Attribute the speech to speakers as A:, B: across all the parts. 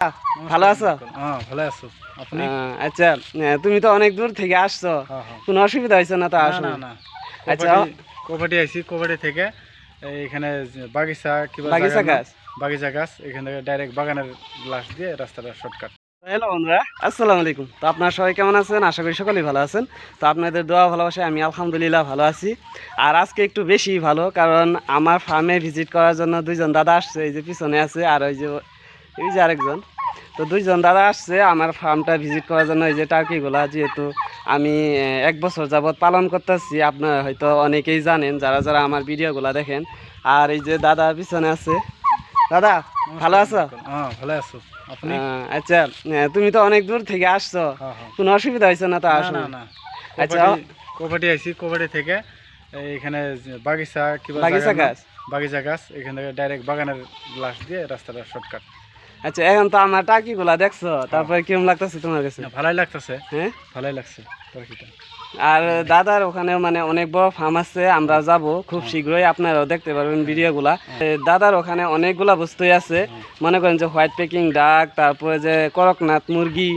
A: ভালো আছো?
B: হ্যাঁ ভালো আছো আপনি?
A: আচ্ছা, তুমি তো অনেক দূর থেকে আসছো, কোনো অসুবিধা হয়েছে না তো?
B: না
A: আসো
B: না না
A: আচ্ছা,
B: কোপাটি আইছি কোপাটি থেকে এখানে বাগিচা কিবা
A: বাগিচা গাছ।
B: বাগিচা গাছ এখান থেকে ডাইরেক্ট বাগানের লাশ দিয়ে রাস্তাটা শর্টকাট।
A: হ্যালো বন্ধুরা, আসসালামু আলাইকুম। তো আপনারা সবাই কেমন আছেন? আশা করি সকলেই ভালো আছেন। তো আপনাদের দোয়া ভালোবাসায় আমি আলহামদুলিল্লাহ ভালো আছি। আর আজকে একটু বেশি ভালো, কারণ আমার ফার্মে ভিজিট করার জন্য দুইজন দাদা আসছে। এই যে পিছনে আছে, আর ওই যে আরেকজন। তো দুইজন দাদা আসছে আমার ফার্মটা ভিজিট করার জন্য। এই যে টার্কিগুলা, যেহেতু আমি 1 বছর যাবৎ পালন করতেছি, আপনারা হয়তো অনেকেই জানেন যারা যারা আমার ভিডিওগুলা দেখেন। আর এই যে দাদা পিছনে আছে। দাদা ভালো আছো?
B: হ্যাঁ ভালো আছো আপনি?
A: আচ্ছা, তুমি তো অনেক দূর থেকে আসছো, কোনো অসুবিধা হয়েছে না তো? আসো
B: না না
A: আচ্ছা,
B: কোপাটি আইছি কোপাটি থেকে এখানে বাগিচা কিবা
A: বাগিচা গাছ।
B: বাগিচা গাছ এখান থেকে ডাইরেক্ট বাগানের লাশ দিয়ে রাস্তাটা শর্টকাট।
A: আচ্ছা, এখন তো আমার টার্কিগুলা দেখছো, তারপরে কিরম লাগতেছে তোমার কাছে?
B: ভালোই লাগতেছে,
A: হ্যাঁ
B: ভালোই লাগছে টার্কিটা।
A: আর দাদার ওখানে মানে অনেক বড় ফার্ম আছে, আমরা যাব খুব শীঘ্রই, আপনারাও দেখতে পারবেন ভিডিওগুলা। দাদার ওখানে অনেকগুলা বস্তুই আছে, মনে করেন যে হোয়াইট পেকিং ডাক, তারপরে যে করকনাথ মুরগি,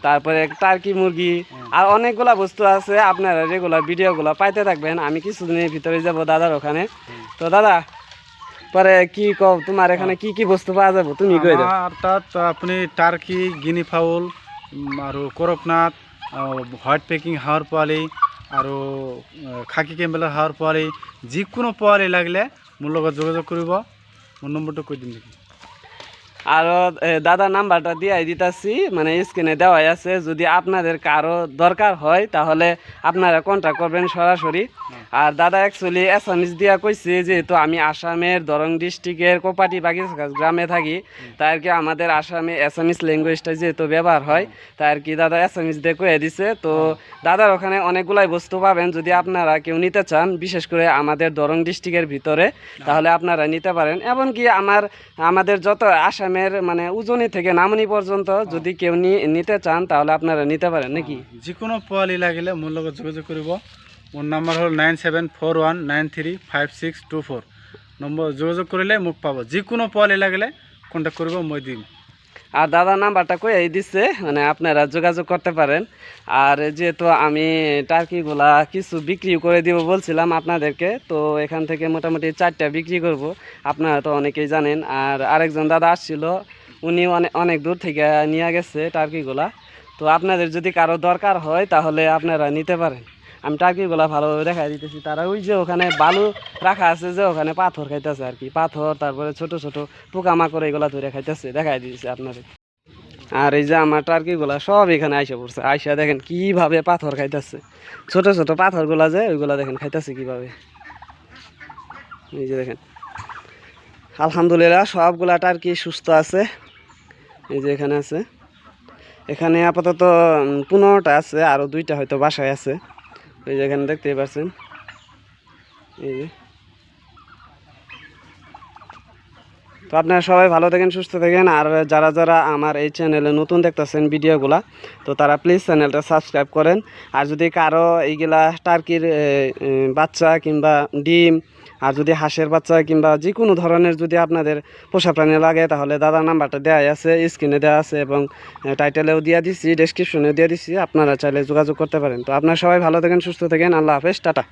A: তারপরে টার্কি মুরগি, আর অনেকগুলা বস্তু আছে। আপনারা রেগুলার ভিডিওগুলা পাইতে থাকবেন। আমি কিছুদিনের ভিতরে যাব দাদার ওখানে। তো দাদা, পরে কি কও, তোমার এখানে কি কি বস্তু পাওয়া যাবে তুমি কই দাও।
B: অর্থাৎ আপনি টার্কি, গিনি ফাউল আৰু করকনাথ, হোয়াইট পেকিং হাঁহৰ পোৱালি আৰু খাকী কেম্বেলৰ হাঁহৰ পোৱালি, যিকোনো পোৱালি লাগিলে মোৰ লগত যোগাযোগ কৰিব। মোৰ নম্বৰটো কৈ দিম নেকি?
A: আরও দাদার নাম্বারটা দিয়ে দিতেছি, মানে স্ক্রিনে দেওয়াই আছে। যদি আপনাদের কারো দরকার হয় তাহলে আপনারা কন্ট্যাক্ট করবেন সরাসরি। আর দাদা অ্যাকচুয়ালি এসামিস দিয়া কইছে, যেহেতু আমি আসামের দরং ডিস্ট্রিক্টের কোপাটি বাগিচা গ্রামে থাকি, তাই আর কি আমাদের আসামে এসামিস ল্যাঙ্গুয়েজটা যেহেতু ব্যবহার হয়, তাই আর কি দাদা এসামিস দিয়ে কয়ে দিছে। তো দাদার ওখানে অনেকগুলাই বস্তু পাবেন। যদি আপনারা কেউ নিতে চান, বিশেষ করে আমাদের দরং ডিস্ট্রিক্টের ভিতরে, তাহলে আপনারা নিতে পারেন। এমনকি আমাদের যত আসাম মানে উজনি থেকে নামনি পর্যন্ত যদি কেউ নিতে চান তাহলে আপনারা নিতে পারেন নাকি?
B: যিকোনো পোৱালি লাগিলে মোৰ লগত যোগাযোগ কৰিব। মোৰ নাম্বাৰ হ'ল 9741935624 নম্বৰ। যোগাযোগ কৰিলে মোক পাব। যিকোনো পোৱালি লাগিলে কণ্টেক্ট কৰিব, মই দিম।
A: আর দাদার নাম্বারটা কই দিচ্ছে, মানে আপনারা যোগাযোগ করতে পারেন। আর যেহেতু আমি টার্কিগুলা কিছু বিক্রি করে দিব বলছিলাম আপনাদেরকে, তো এখান থেকে মোটামুটি 4টা বিক্রি করব, আপনারা তো অনেকেই জানেন। আর আরেকজন দাদা আসছিল, উনি অনেক দূর থেকে নিয়ে গেছে টার্কিগুলা। তো আপনাদের যদি কারো দরকার হয় তাহলে আপনারা নিতে পারেন। আমি টার্কিগুলা ভালোভাবে দেখাই দিতেছি। তারা ওই যে ওখানে বালু রাখা আছে, যে ওখানে পাথর খাইতেছে আর কি, পাথর, তারপরে ছোট ছোট পোকামাকড় এগুলা ধরে খাইতেছে, দেখাই দিয়েছে আপনাদের। আর এই যে আমার টার্কিগুলা সব এখানে আইসা পড়ছে, আইসা দেখেন কিভাবে পাথর খাইতেছে, ছোট ছোট পাথরগুলা যে ওইগুলা দেখেন খাইতেছে কিভাবে। এই যে দেখেন, আলহামদুলিল্লাহ সবগুলা টার্কি সুস্থ আছে। এই যে এখানে আছে, এখানে আপাতত 15টা আছে, আরও 2টা হয়তো বাসায় আছে। এই যে এখানে দেখতেই পাচ্ছেন। এই যে, তো আপনারা সবাই ভালো থাকেন, সুস্থ থাকেন। আর যারা যারা আমার এই চ্যানেলে নতুন দেখতেছেন ভিডিওগুলা, তো তারা প্লিজ চ্যানেলটা সাবস্ক্রাইব করেন। আর যদি কারো এইগুলা টার্কির বাচ্চা কিংবা ডিম, আর যদি হাঁসের বাচ্চা কিংবা যে কোনো ধরনের যদি আপনাদের পোষা প্রাণী লাগে, তাহলে দাদার নাম্বারটা দেওয়া আছে, স্ক্রিনে দেওয়া আছে, এবং টাইটেলেও দিয়ে দিচ্ছি, ডেসক্রিপশনেও দিয়ে দিচ্ছি, আপনারা চাইলে যোগাযোগ করতে পারেন। তো আপনারা সবাই ভালো থাকেন, সুস্থ থাকেন। আল্লাহ হাফেজ, টাটা।